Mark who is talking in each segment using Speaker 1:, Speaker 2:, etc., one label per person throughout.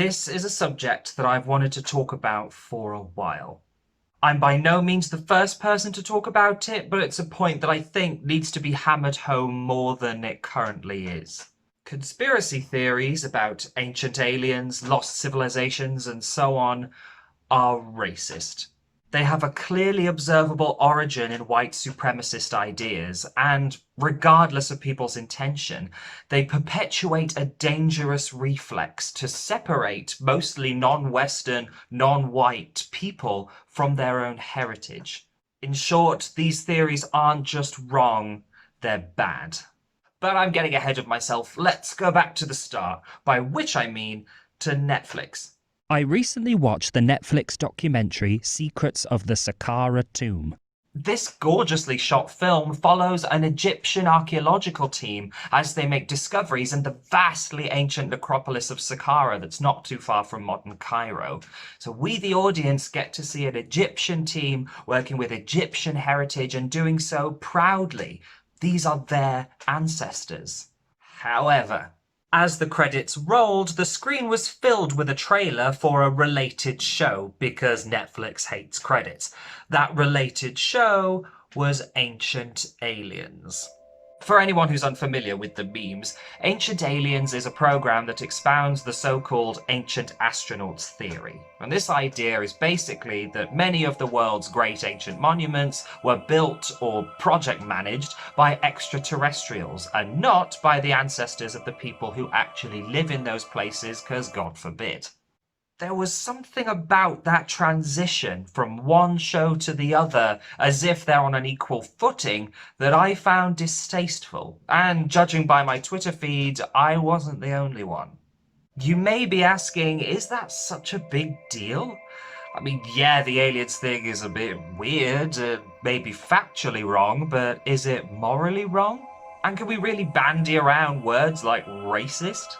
Speaker 1: This is a subject that I've wanted to talk about for a while. I'm by no means the first person to talk about it, but it's a point that I think needs to be hammered home more than it currently is. Conspiracy theories about ancient aliens, lost civilizations, and so on are racist. They have a clearly observable origin in white supremacist ideas, and regardless of people's intention, they perpetuate a dangerous reflex to separate mostly non-Western, non-white people from their own heritage. In short, these theories aren't just wrong, they're bad. But I'm getting ahead of myself. Let's go back to the start, by which I mean to Netflix.
Speaker 2: I recently watched the Netflix documentary Secrets of the Saqqara Tomb.
Speaker 1: This gorgeously shot film follows an Egyptian archaeological team as they make discoveries in the vastly ancient necropolis of Saqqara that's not too far from modern Cairo. So we, the audience, get to see an Egyptian team working with Egyptian heritage and doing so proudly. These are their ancestors. However, as the credits rolled, the screen was filled with a trailer for a related show because Netflix hates credits. That related show was Ancient Aliens. For anyone who's unfamiliar with the memes, Ancient Aliens is a program that expounds the so-called ancient astronauts theory. And this idea is basically that many of the world's great ancient monuments were built or project managed by extraterrestrials and not by the ancestors of the people who actually live in those places, because God forbid. There was something about that transition from one show to the other, as if they're on an equal footing, that I found distasteful. And judging by my Twitter feed, I wasn't the only one. You may be asking, is that such a big deal? I mean, yeah, the aliens thing is a bit weird, maybe factually wrong, but is it morally wrong? And can we really bandy around words like racist?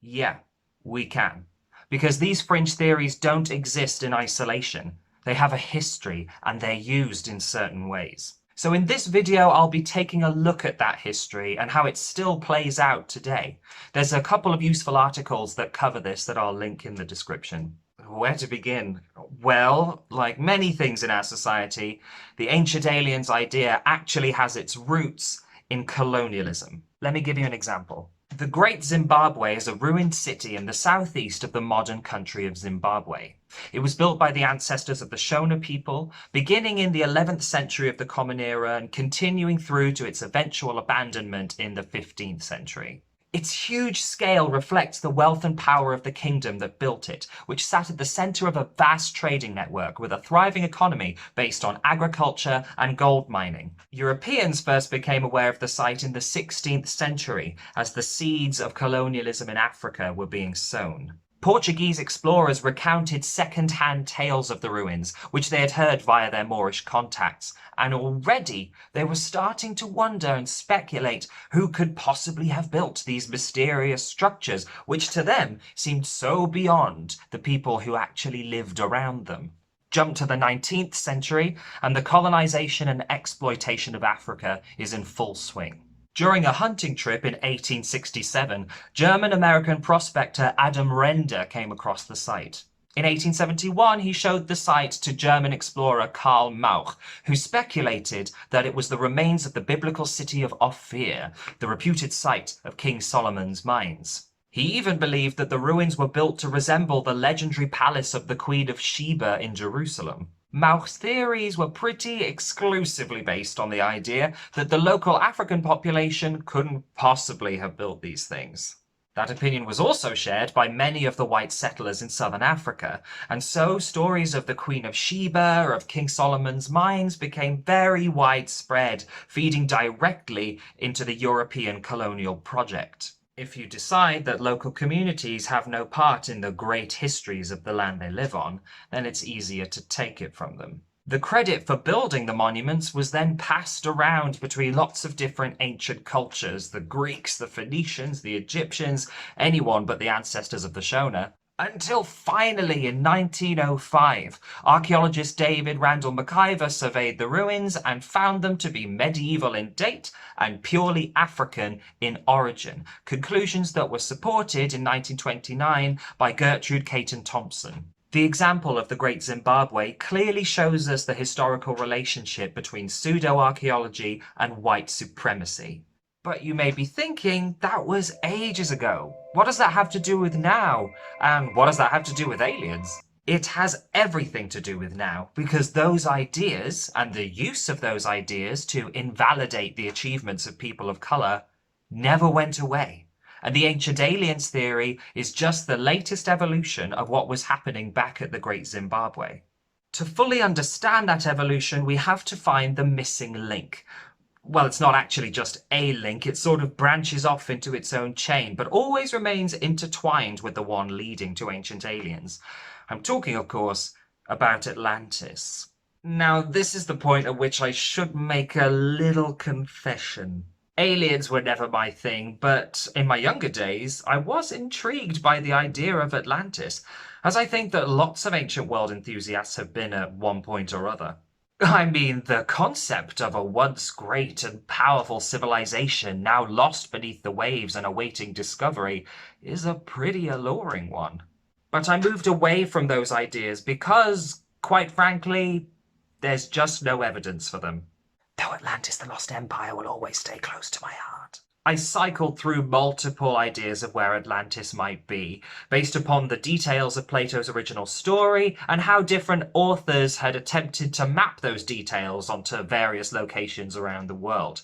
Speaker 1: Yeah, we can. Because these fringe theories don't exist in isolation. They have a history and they're used in certain ways. So in this video, I'll be taking a look at that history and how it still plays out today. There's a couple of useful articles that cover this that I'll link in the description. Where to begin? Well, like many things in our society, the ancient aliens idea actually has its roots in colonialism. Let me give you an example. The Great Zimbabwe is a ruined city in the southeast of the modern country of Zimbabwe. It was built by the ancestors of the Shona people, beginning in the 11th century of the Common Era and continuing through to its eventual abandonment in the 15th century. Its huge scale reflects the wealth and power of the kingdom that built it, which sat at the center of a vast trading network with a thriving economy based on agriculture and gold mining. Europeans first became aware of the site in the 16th century as the seeds of colonialism in Africa were being sown. Portuguese explorers recounted second-hand tales of the ruins, which they had heard via their Moorish contacts, and already they were starting to wonder and speculate who could possibly have built these mysterious structures, which to them seemed so beyond the people who actually lived around them. Jump to the 19th century, and the colonization and exploitation of Africa is in full swing. During a hunting trip in 1867, German-American prospector Adam Render came across the site. In 1871, he showed the site to German explorer Karl Mauch, who speculated that it was the remains of the biblical city of Ophir, the reputed site of King Solomon's mines. He even believed that the ruins were built to resemble the legendary palace of the Queen of Sheba in Jerusalem. Mauch's theories were pretty exclusively based on the idea that the local African population couldn't possibly have built these things. That opinion was also shared by many of the white settlers in southern Africa, and so stories of the Queen of Sheba, of King Solomon's mines became very widespread, feeding directly into the European colonial project. If you decide that local communities have no part in the great histories of the land they live on, then it's easier to take it from them. The credit for building the monuments was then passed around between lots of different ancient cultures, the Greeks, the Phoenicians, the Egyptians, anyone but the ancestors of the Shona. Until finally in 1905, archaeologist David Randall McIver surveyed the ruins and found them to be medieval in date and purely African in origin, conclusions that were supported in 1929 by Gertrude Caton Thompson. The example of the Great Zimbabwe clearly shows us the historical relationship between pseudoarchaeology and white supremacy. But you may be thinking, that was ages ago. What does that have to do with now? And what does that have to do with aliens? It has everything to do with now, because those ideas, and the use of those ideas to invalidate the achievements of people of colour, never went away. And the ancient aliens theory is just the latest evolution of what was happening back at the Great Zimbabwe. To fully understand that evolution, we have to find the missing link. Well, it's not actually just a link, it sort of branches off into its own chain, but always remains intertwined with the one leading to ancient aliens. I'm talking, of course, about Atlantis. Now, this is the point at which I should make a little confession. Aliens were never my thing, but in my younger days, I was intrigued by the idea of Atlantis, as I think that lots of ancient world enthusiasts have been at one point or other. I mean, the concept of a once great and powerful civilization now lost beneath the waves and awaiting discovery is a pretty alluring one. But I moved away from those ideas because, quite frankly, there's just no evidence for them. Though Atlantis the Lost Empire will always stay close to my heart. I cycled through multiple ideas of where Atlantis might be, based upon the details of Plato's original story and how different authors had attempted to map those details onto various locations around the world.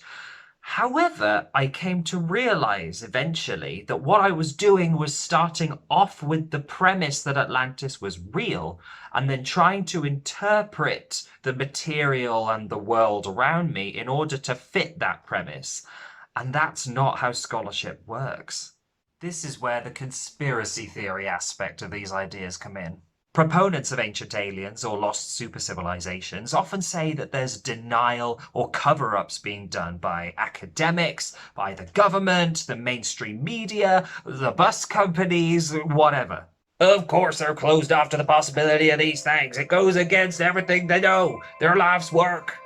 Speaker 1: However, I came to realize eventually that what I was doing was starting off with the premise that Atlantis was real, and then trying to interpret the material and the world around me in order to fit that premise. And that's not how scholarship works. This is where the conspiracy theory aspect of these ideas come in. Proponents of ancient aliens or lost super-civilizations often say that there's denial or cover-ups being done by academics, by the government, the mainstream media, the bus companies, whatever. Of course they're closed off to the possibility of these things. It goes against everything they know, their life's work.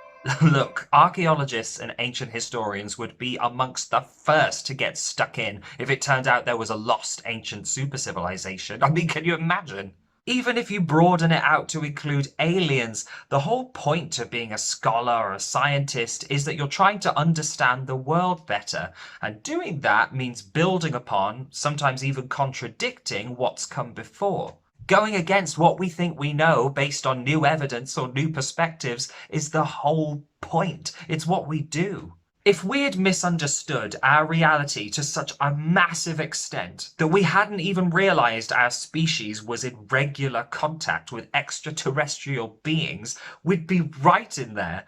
Speaker 1: Look, archaeologists and ancient historians would be amongst the first to get stuck in if it turned out there was a lost ancient super-civilization. I mean, can you imagine? Even if you broaden it out to include aliens, the whole point of being a scholar or a scientist is that you're trying to understand the world better, and doing that means building upon, sometimes even contradicting, what's come before. Going against what we think we know based on new evidence or new perspectives is the whole point. It's what we do. If we had misunderstood our reality to such a massive extent that we hadn't even realized our species was in regular contact with extraterrestrial beings, we'd be right in there.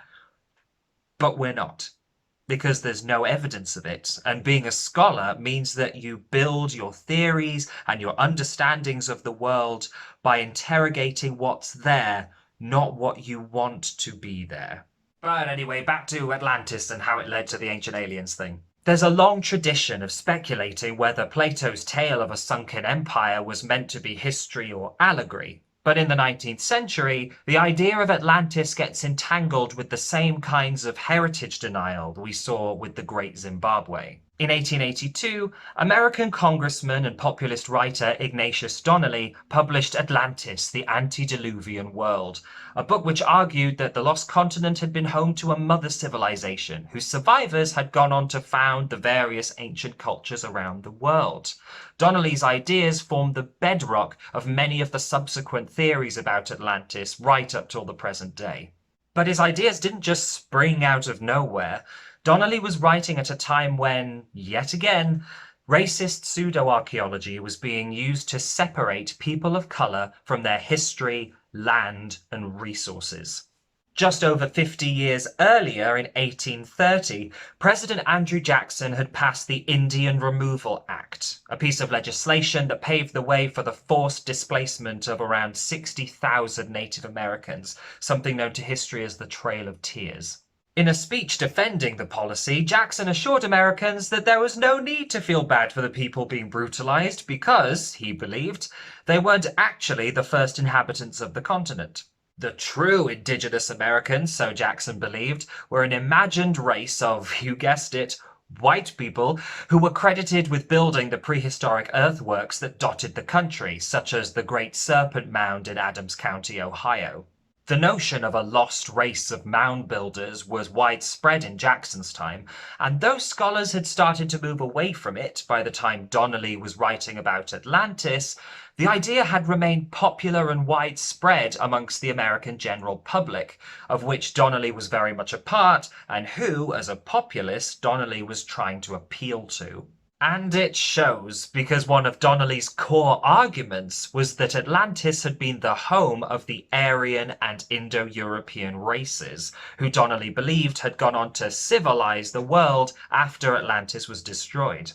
Speaker 1: But we're not, because there's no evidence of it. And being a scholar means that you build your theories and your understandings of the world by interrogating what's there, not what you want to be there. But anyway, back to Atlantis and how it led to the ancient aliens thing. There's a long tradition of speculating whether Plato's tale of a sunken empire was meant to be history or allegory. But in the 19th century, the idea of Atlantis gets entangled with the same kinds of heritage denial we saw with the Great Zimbabwe. In 1882, American congressman and populist writer Ignatius Donnelly published Atlantis, the Antediluvian World, a book which argued that the lost continent had been home to a mother civilization, whose survivors had gone on to found the various ancient cultures around the world. Donnelly's ideas formed the bedrock of many of the subsequent theories about Atlantis right up till the present day. But his ideas didn't just spring out of nowhere. Donnelly was writing at a time when, yet again, racist pseudoarchaeology was being used to separate people of colour from their history, land, and resources. Just over 50 years earlier, in 1830, President Andrew Jackson had passed the Indian Removal Act, a piece of legislation that paved the way for the forced displacement of around 60,000 Native Americans, something known to history as the Trail of Tears. In a speech defending the policy, Jackson assured Americans that there was no need to feel bad for the people being brutalized because, he believed, they weren't actually the first inhabitants of the continent. The true indigenous Americans, so Jackson believed, were an imagined race of, you guessed it, white people who were credited with building the prehistoric earthworks that dotted the country, such as the Great Serpent Mound in Adams County, Ohio. The notion of a lost race of mound builders was widespread in Jackson's time, and though scholars had started to move away from it by the time Donnelly was writing about Atlantis, the idea had remained popular and widespread amongst the American general public, of which Donnelly was very much a part, and who, as a populist, Donnelly was trying to appeal to. And it shows, because one of Donnelly's core arguments was that Atlantis had been the home of the Aryan and Indo-European races, who Donnelly believed had gone on to civilize the world after Atlantis was destroyed.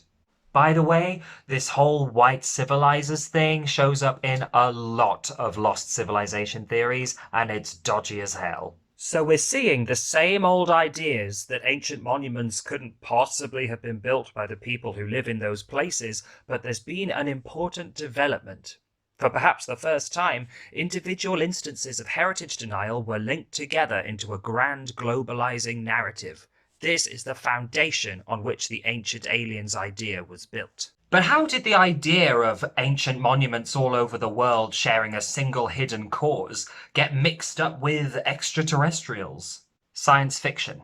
Speaker 1: By the way, this whole white civilizers thing shows up in a lot of lost civilization theories, and it's dodgy as hell. So we're seeing the same old ideas that ancient monuments couldn't possibly have been built by the people who live in those places, but there's been an important development. For perhaps the first time, individual instances of heritage denial were linked together into a grand globalizing narrative. This is the foundation on which the ancient aliens idea was built. But how did the idea of ancient monuments all over the world sharing a single hidden cause get mixed up with extraterrestrials? Science fiction.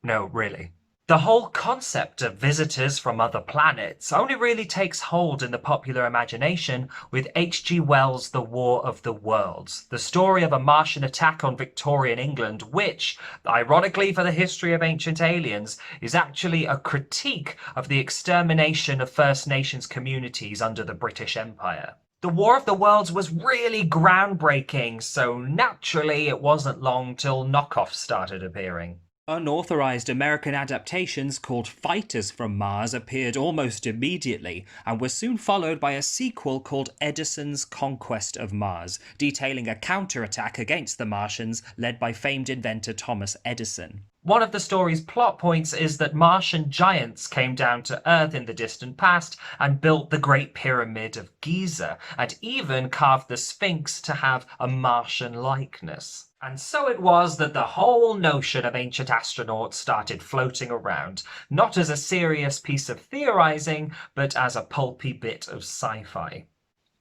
Speaker 1: No, really. The whole concept of visitors from other planets only really takes hold in the popular imagination with H.G. Wells' The War of the Worlds, the story of a Martian attack on Victorian England, which, ironically for the history of ancient aliens, is actually a critique of the extermination of First Nations communities under the British Empire. The War of the Worlds was really groundbreaking, so naturally it wasn't long till knockoffs started appearing. Unauthorized American adaptations called Fighters from Mars appeared almost immediately, and were soon followed by a sequel called Edison's Conquest of Mars, detailing a counterattack against the Martians led by famed inventor Thomas Edison. One of the story's plot points is that Martian giants came down to Earth in the distant past and built the Great Pyramid of Giza, and even carved the Sphinx to have a Martian likeness. And so it was that the whole notion of ancient astronauts started floating around, not as a serious piece of theorizing, but as a pulpy bit of sci-fi.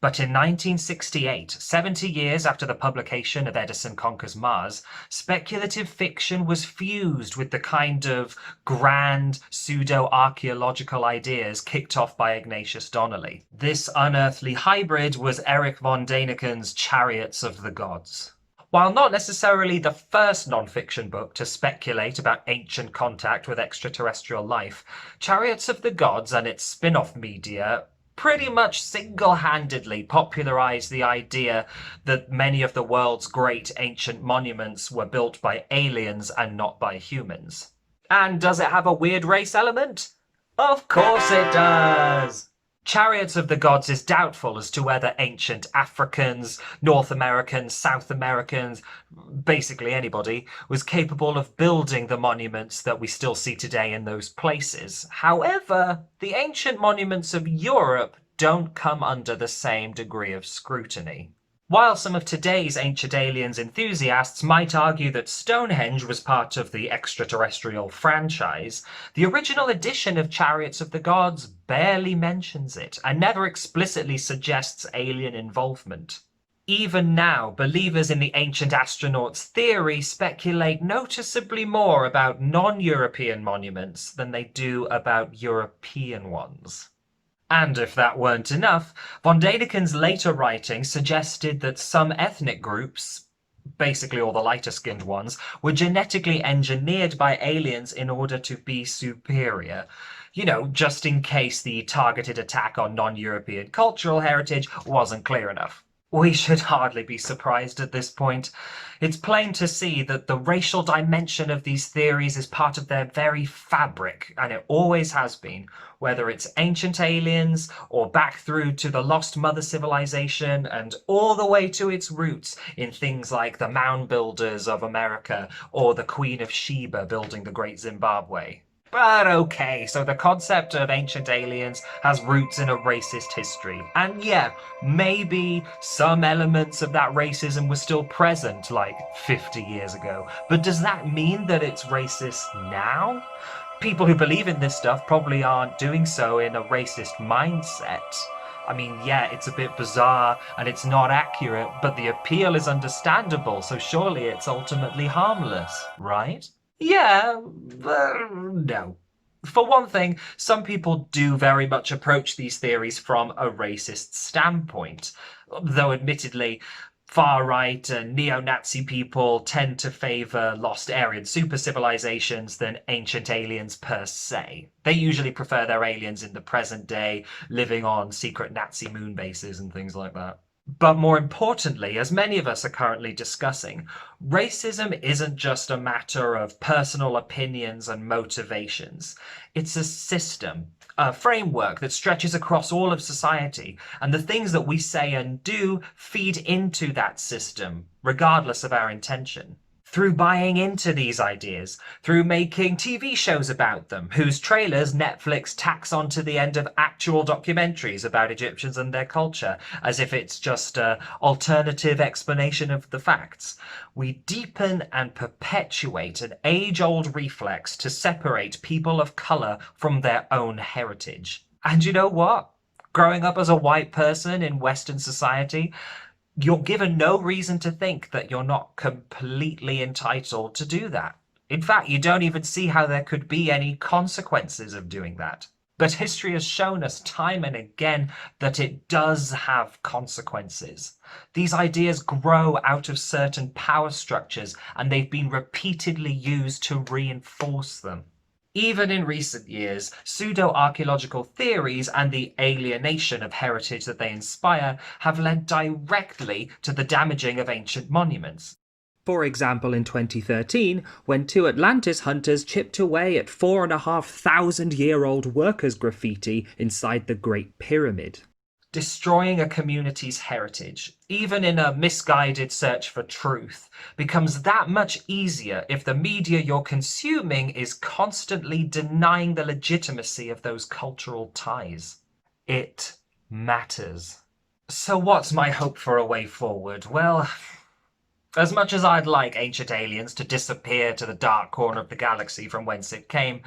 Speaker 1: But in 1968, 70 years after the publication of Edison Conquers Mars, speculative fiction was fused with the kind of grand pseudo-archaeological ideas kicked off by Ignatius Donnelly. This unearthly hybrid was Erich von Däniken's Chariots of the Gods. While not necessarily the first non-fiction book to speculate about ancient contact with extraterrestrial life, Chariots of the Gods and its spin-off media pretty much single-handedly popularized the idea that many of the world's great ancient monuments were built by aliens and not by humans. And does it have a weird race element? Of course it does! Chariots of the Gods is doubtful as to whether ancient Africans, North Americans, South Americans, basically anybody, was capable of building the monuments that we still see today in those places. However, the ancient monuments of Europe don't come under the same degree of scrutiny. While some of today's Ancient Aliens enthusiasts might argue that Stonehenge was part of the extraterrestrial franchise, the original edition of Chariots of the Gods barely mentions it and never explicitly suggests alien involvement. Even now, believers in the ancient astronauts theory speculate noticeably more about non-European monuments than they do about European ones. And if that weren't enough, von Däniken's later writing suggested that some ethnic groups, basically all the lighter-skinned ones, were genetically engineered by aliens in order to be superior. You know, just in case the targeted attack on non-European cultural heritage wasn't clear enough. We should hardly be surprised at this point. It's plain to see that the racial dimension of these theories is part of their very fabric, and it always has been, whether it's ancient aliens or back through to the lost mother civilization and all the way to its roots in things like the mound builders of America or the Queen of Sheba building the Great Zimbabwe. But okay, so the concept of ancient aliens has roots in a racist history. And yeah, maybe some elements of that racism were still present like 50 years ago. But does that mean that it's racist now? People who believe in this stuff probably aren't doing so in a racist mindset. I mean, yeah, it's a bit bizarre and it's not accurate, but the appeal is understandable, so surely it's ultimately harmless, right? Yeah, no. For one thing, some people do very much approach these theories from a racist standpoint, though admittedly, far-right and neo-Nazi people tend to favour lost Aryan super civilizations than ancient aliens per se. They usually prefer their aliens in the present day, living on secret Nazi moon bases and things like that. But more importantly, as many of us are currently discussing, racism isn't just a matter of personal opinions and motivations. It's a system, a framework that stretches across all of society, and the things that we say and do feed into that system, regardless of our intention. Through buying into these ideas, through making TV shows about them, whose trailers Netflix tacks onto the end of actual documentaries about Egyptians and their culture, as if it's just an alternative explanation of the facts. We deepen and perpetuate an age-old reflex to separate people of colour from their own heritage. And you know what? Growing up as a white person in Western society, you're given no reason to think that you're not completely entitled to do that. In fact, you don't even see how there could be any consequences of doing that. But history has shown us time and again that it does have consequences. These ideas grow out of certain power structures, and they've been repeatedly used to reinforce them. Even in recent years, pseudo-archaeological theories and the alienation of heritage that they inspire have led directly to the damaging of ancient monuments. For example, in 2013, when two Atlantis hunters chipped away at 4,500-year-old workers' graffiti inside the Great Pyramid. Destroying a community's heritage, even in a misguided search for truth, becomes that much easier if the media you're consuming is constantly denying the legitimacy of those cultural ties. It matters. So what's my hope for a way forward? Well, as much as I'd like ancient aliens to disappear to the dark corner of the galaxy from whence it came,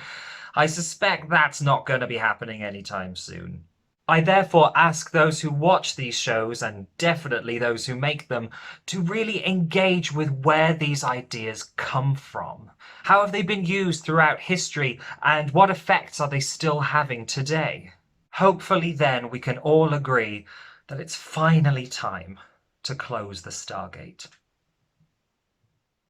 Speaker 1: I suspect that's not going to be happening anytime soon. I therefore ask those who watch these shows, and definitely those who make them, to really engage with where these ideas come from. How have they been used throughout history, and what effects are they still having today? Hopefully then we can all agree that it's finally time to close the Stargate.